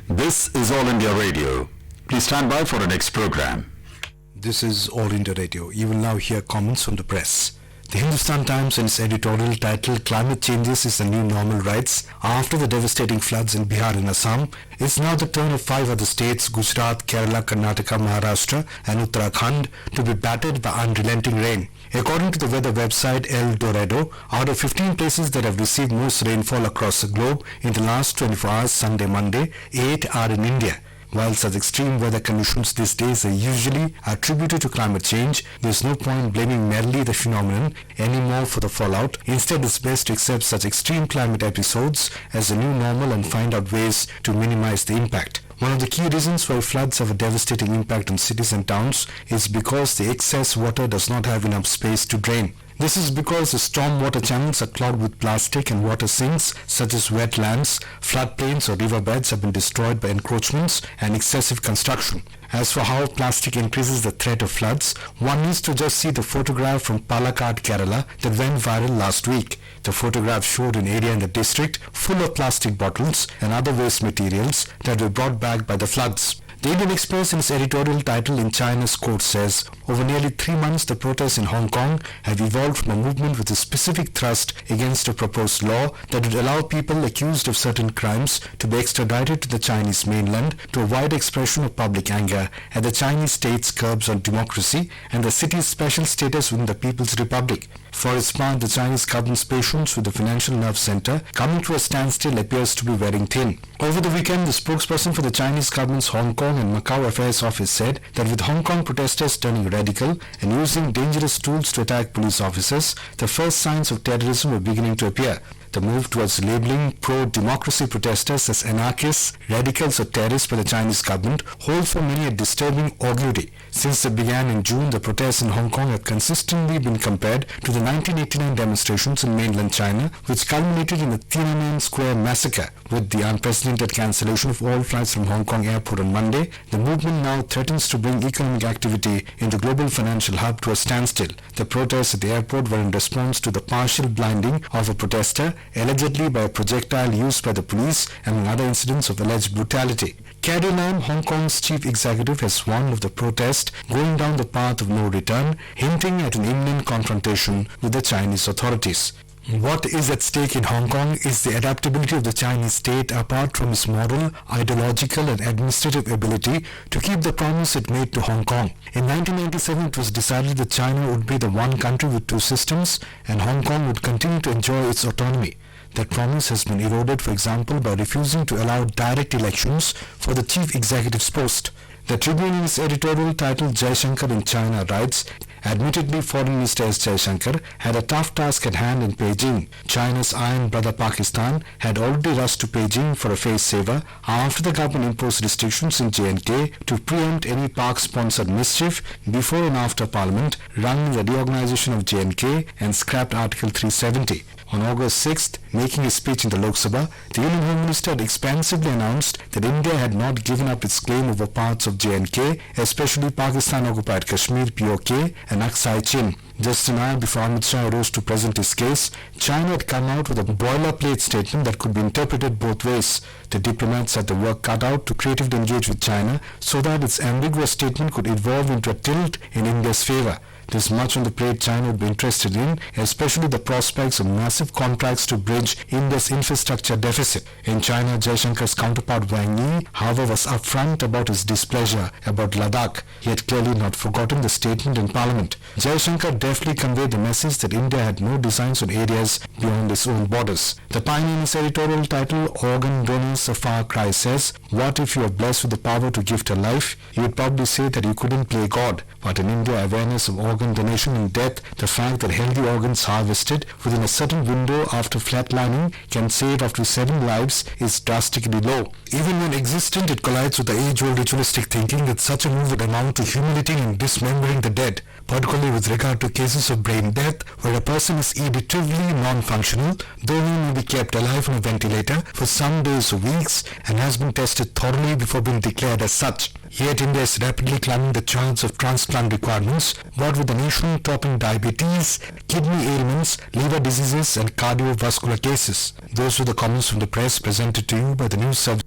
This is All India Radio. Please stand by for the next program. This is All India Radio. You will now hear comments from the press. The Hindustan Times in its editorial titled Climate Changes is the New Normal writes, after the devastating floods in Bihar and Assam, it's now the turn of 5 other states, Gujarat, Kerala, Karnataka, Maharashtra and Uttarakhand, to be battered by unrelenting rain. According to the weather website El Dorado, out of 15 places that have received most rainfall across the globe in the last 24 hours, Sunday, Monday, 8 are in India. While such extreme weather conditions these days are usually attributed to climate change, there is no point blaming merely the phenomenon anymore for the fallout. Instead, it's best to accept such extreme climate episodes as a new normal and find out ways to minimize the impact. One of the key reasons why floods have a devastating impact on cities and towns is because the excess water does not have enough space to drain. This is because the stormwater channels are clogged with plastic and water sinks such as wetlands, floodplains or riverbeds have been destroyed by encroachments and excessive construction. As for how plastic increases the threat of floods, one needs to just see the photograph from Palakkad, Kerala that went viral last week. The photograph showed an area in the district full of plastic bottles and other waste materials that were brought back by the floods. The Indian Express in its editorial title in China's court says, over nearly 3 months the protests in Hong Kong have evolved from a movement with a specific thrust against a proposed law that would allow people accused of certain crimes to be extradited to the Chinese mainland to avoid expression of public anger at the Chinese state's curbs on democracy and the city's special status within the People's Republic. For its part, the Chinese government's patience with the financial nerve center coming to a standstill appears to be wearing thin. Over the weekend, the spokesperson for the Chinese government's Hong Kong and Macau Affairs Office said that with Hong Kong protesters turning radical and using dangerous tools to attack police officers, the first signs of terrorism were beginning to appear. The move towards labeling pro-democracy protesters as anarchists, radicals or terrorists by the Chinese government holds for many a disturbing augury. Since they began in June, the protests in Hong Kong have consistently been compared to the 1989 demonstrations in mainland China, which culminated in the Tiananmen Square massacre. With the unprecedented cancellation of all flights from Hong Kong airport on Monday, the movement now threatens to bring economic activity in the global financial hub to a standstill. The protests at the airport were in response to the partial blinding of a protester, allegedly by a projectile used by the police, among other incidents of alleged brutality. Carrie Lam, Hong Kong's chief executive, has warned of the protest going down the path of no return, hinting at an imminent confrontation with the Chinese authorities. What is at stake in Hong Kong is the adaptability of the Chinese state apart from its moral, ideological and administrative ability to keep the promise it made to Hong Kong. In 1997, it was decided that China would be the one country with two systems and Hong Kong would continue to enjoy its autonomy. That promise has been eroded, for example, by refusing to allow direct elections for the chief executive's post. The Tribune in its editorial titled Jaishankar in China writes, admittedly, Foreign Minister S. Jaishankar had a tough task at hand in Beijing. China's iron brother Pakistan had already rushed to Beijing for a face saver after the government imposed restrictions in J&K to preempt any Pak-sponsored mischief before and after Parliament, running the reorganization of J&K and scrapped Article 370. On August 6th, making a speech in the Lok Sabha, the Union Home Minister had expansively announced that India had not given up its claim over parts of J&K, especially Pakistan-occupied Kashmir (POK) and Aksai Chin. Just an hour before Amit Shah rose to present his case, China had come out with a boilerplate statement that could be interpreted both ways. The diplomats had the work cut out to creatively engage with China so that its ambiguous statement could evolve into a tilt in India's favor. There's much on the plate China would be interested in, especially the prospects of massive contracts to bridge India's infrastructure deficit. In China, Jaishankar's counterpart Wang Yi, however, was upfront about his displeasure about Ladakh. He had clearly not forgotten the statement in Parliament. Jaishankar deftly conveyed the message that India had no designs on areas beyond its own borders. The Pioneer in its editorial title, Organ Donors, a Far Cry says, what if you are blessed with the power to gift a life? You would probably say that you couldn't play God. But in India, awareness of organ donation and death, the fact that healthy organs harvested within a certain window after flatlining can save up to 7 lives is drastically low. Even when existent, it collides with the age-old ritualistic thinking that such a move would amount to humiliating and dismembering the dead, particularly with regard to cases of brain death where a person is irretrievably non-functional, though he may be kept alive on a ventilator for some days or weeks and has been tested thoroughly before being declared as such. Yet India is rapidly climbing the charts of transplant requirements, what with the nation topping diabetes, kidney ailments, liver diseases and cardiovascular cases. Those were the comments from the press presented to you by the news service.